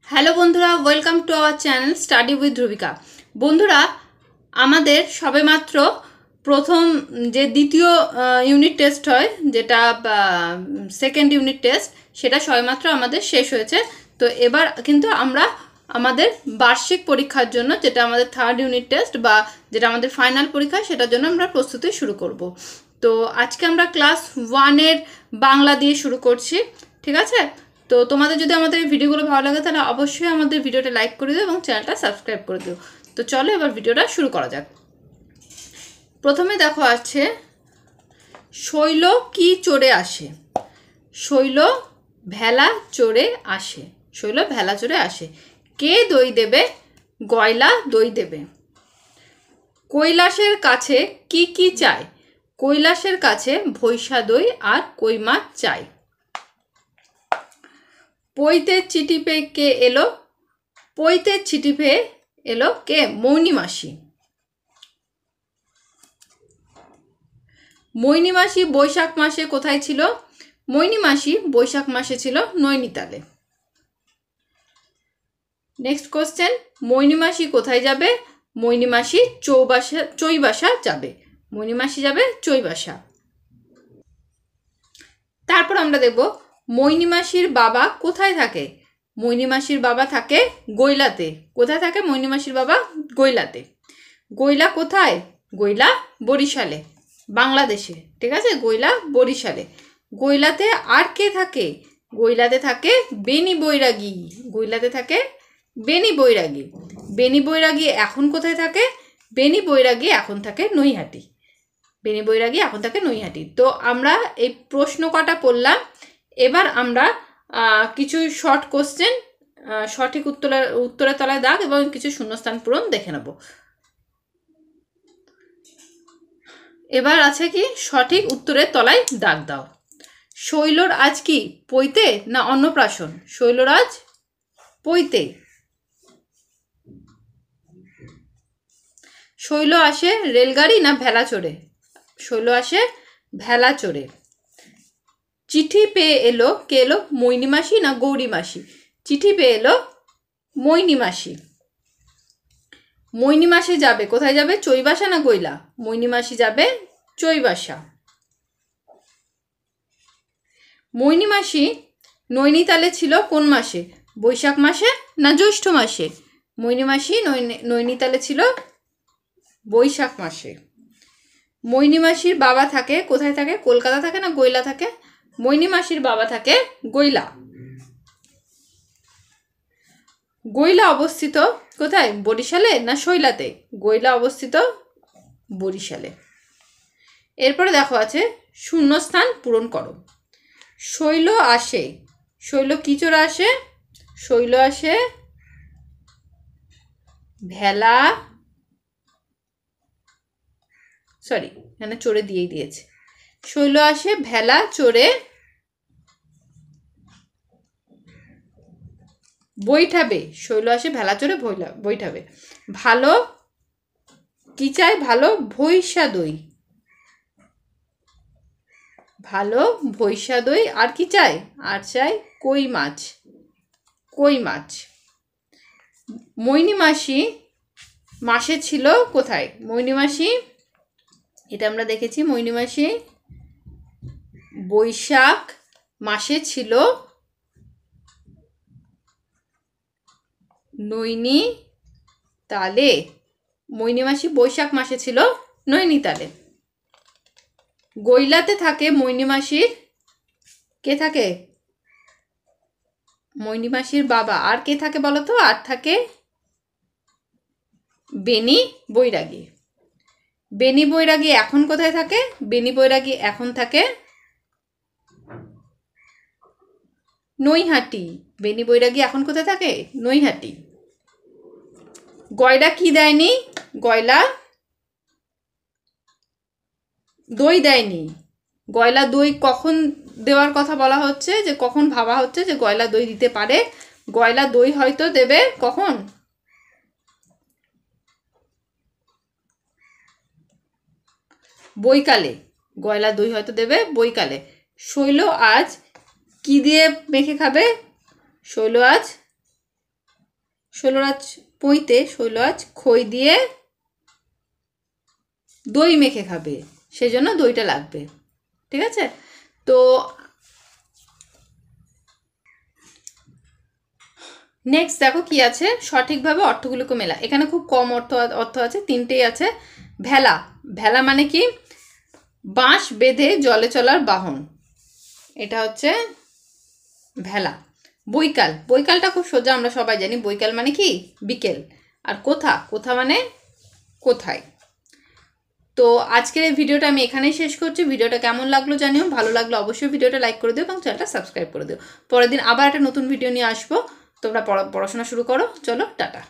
Hello বন্ধুরা, welcome to our channel study with Dhruvika. বন্ধুরা, আমাদের সবেমাত্র প্রথম যে দ্বিতীয় ইউনিট টেস্ট হয়, যেটা সেকেন্ড ইউনিট টেস্ট, সেটা সবেমাত্র আমাদের শেষ হয়েছে। তো এবার কিন্তু আমরা আমাদের বার্ষিক পরীক্ষার জন্য, যেটা আমাদের থার্ড ইউনিট টেস্ট বা যেটা আমাদের ফাইনাল পরীক্ষা, সেটার জন্য আমরা প্রস্তুতি শুরু করব। তো আজকে আমরা ক্লাস 1-এর বাংলা দিয়ে শুরু করছি, ঠিক আছে? তো তোমাদের যদি আমাদের এই ভিডিওগুলো ভালো লাগে তাহলে অবশ্যই আমাদের ভিডিওটা লাইক করে দিও এবং চ্যানেলটা সাবস্ক্রাইব করে দিও। তো চলো এবার ভিডিওটা শুরু করা যাক। প্রথমে দেখো আছে, শৈল কি চড়ে আসে? শৈল ভেলা চড়ে আসে। শৈল ভেলা চড়ে আসে। কে দই দেবে? গয়লা দই দেবে। কৈলাসের কাছে কি কি চায়? কৈলাসের কাছে ভৈষা দই আর কই মাছ চাই। পৈতের চিঠি পেয়ে কে এলো? পৈতের চিঠি পেয়ে এলো কে? মৌনি মাসি। মৈনী মাসি বৈশাখ মাসে কোথায় ছিল? মৈনী মাসি বৈশাখ মাসে ছিল নৈনিতালে। নেক্সট কোশ্চেন, মৈনী মাসি কোথায় যাবে? মৈনী মাসি চৈবাসা যাবে। মৈনী মাসি যাবে চৈবাসা। তারপর আমরা দেখব, মৈনী মাসির বাবা কোথায় থাকে? মৈনী মাসির বাবা থাকে গৈলাতে। কোথায় থাকে মৈনী মাসির বাবা? গৈলাতে। গৈলা কোথায়? গৈলা বরিশালে, বাংলাদেশে, ঠিক আছে? গৈলা বরিশালে। গৈলাতে আর কে থাকে? গৈলাতে থাকে বেনি বৈরাগী। গৈলাতে থাকে বেনি বৈরাগী। বেনি বৈরাগী এখন কোথায় থাকে? বেনি বৈরাগী এখন থাকে নৈহাটি। বেনি বৈরাগী এখন থাকে নৈহাটি। তো আমরা এই প্রশ্ন কটা পড়লাম। এবার আমরা কিছু শর্ট কোশ্চেন, সঠিক উত্তরের তলায় দাগ এবং কিছু শূন্যস্থান পূরণ দেখে নেব। এবার আছে কি, সঠিক উত্তরের তলায় দাগ দাও। শৈলর আজ কি? পৈতে না অন্নপ্রাশন? শৈলর আজ পৈতে। শৈল আসে রেলগাড়ি না ভেলা চড়ে? শৈল আসে ভেলা চড়ে। চিঠি পেয়ে এলো কে? এলো মৈনী মাসি না গৌরী মাসি? চিঠি পেয়ে এলো মৈনী মাসি। মৈনী মাসি যাবে কোথায়? যাবে চৈবাসা না গৈলা? মৈনী মাসি যাবে চৈবাসা। মৈনী মাসি নৈনিতালে ছিল কোন মাসে? বৈশাখ মাসে না জ্যৈষ্ঠ মাসে? মৈনী মাসি নৈনিতালে ছিল বৈশাখ মাসে। মৈনী মাসির বাবা থাকে কোথায়? থাকে কলকাতা থাকে না গৈলা থাকে? মৈনী মাসির বাবা থাকে গৈলা। গৈলা অবস্থিত কোথায়? বরিশালে না শৈলাতে? গৈলা অবস্থিত বরিশালে। এরপরে দেখো আছে, শূন্যস্থান পূরণ করো। শৈল আসে, শৈল কি চড়ে আসে? শৈল আসে ভেলা, সরি এখানে চড়ে দিয়েই দিয়েছে। শৈল আসে ভেলা চড়ে বৈঠাবে। শৈল আসে ভেলা চড়ে বৈঠাবে। ভালো কি চাই? ভালো ভৈষা দই। ভালো ভৈষা দই আর কি চাই? আর চাই কই মাছ। কই মাছ। মৈনী মাসি মাসে ছিল কোথায়? মৈনী মাসি, এটা আমরা দেখেছি, মৈনী মাসি বৈশাখ মাসে ছিল নৈনিতালে। মৈনী মাসি বৈশাখ মাসে ছিল নৈনিতালে। গৈলাতে থাকে মৈনী মাসির কে? থাকে মৈনী মাসির বাবা। আর কে থাকে বলো তো? আর থাকে বেনি বৈরাগী। বেনি বৈরাগী এখন কোথায় থাকে? বেনি বৈরাগী এখন থাকে নৈহাটি। বেনি বৈরাগী এখন কোথায় থাকে? নৈহাটি। গয়লা কি দেয়নি? গয়লা দই দেয়নি। গয়লা দই কখন দেওয়ার কথা বলা হচ্ছে? যে কখন ভাবা হচ্ছে যে গয়লা দই দিতে পারে? গয়লা দই হয়তো দেবে কখন? বৈকালে। গয়লা দই হয়তো দেবে বৈকালে। শৈল আজ কি দিয়ে মেখে খাবে? শৈল আজ শৈলরাজ পইতে শৈলরাজ খই দিয়ে দই মেখে খাবে, সেজন্য দইটা লাগবে। ঠিক আছে, তো নেক্সট দেখো কি আছে, সঠিকভাবে অর্থগুলোকে মেলা। এখানে খুব কম অর্থ আছে, তিনটেই আছে। ভেলা, ভেলা মানে কি? বাঁশ বেঁধে জলে চলার বাহন, এটা হচ্ছে ভেলা। বৈকাল, বৈকালটা খুব সোজা, আমরা সবাই জানি। বৈকাল মানে কি? বিকেল। আর কোথা, কোথা মানে কোথায়। তো আজকের এই ভিডিওটা আমি এখানেই শেষ করছি। ভিডিওটা কেমন লাগলো জানিও, ভালো লাগলো অবশ্যই ভিডিওটা লাইক করে দিও এবং চ্যানেলটা সাবস্ক্রাইব করে দিও। পরের দিন আবার একটা নতুন ভিডিও নিয়ে আসবো। তোমরা পড়াশোনা শুরু করো, চলো টাটা।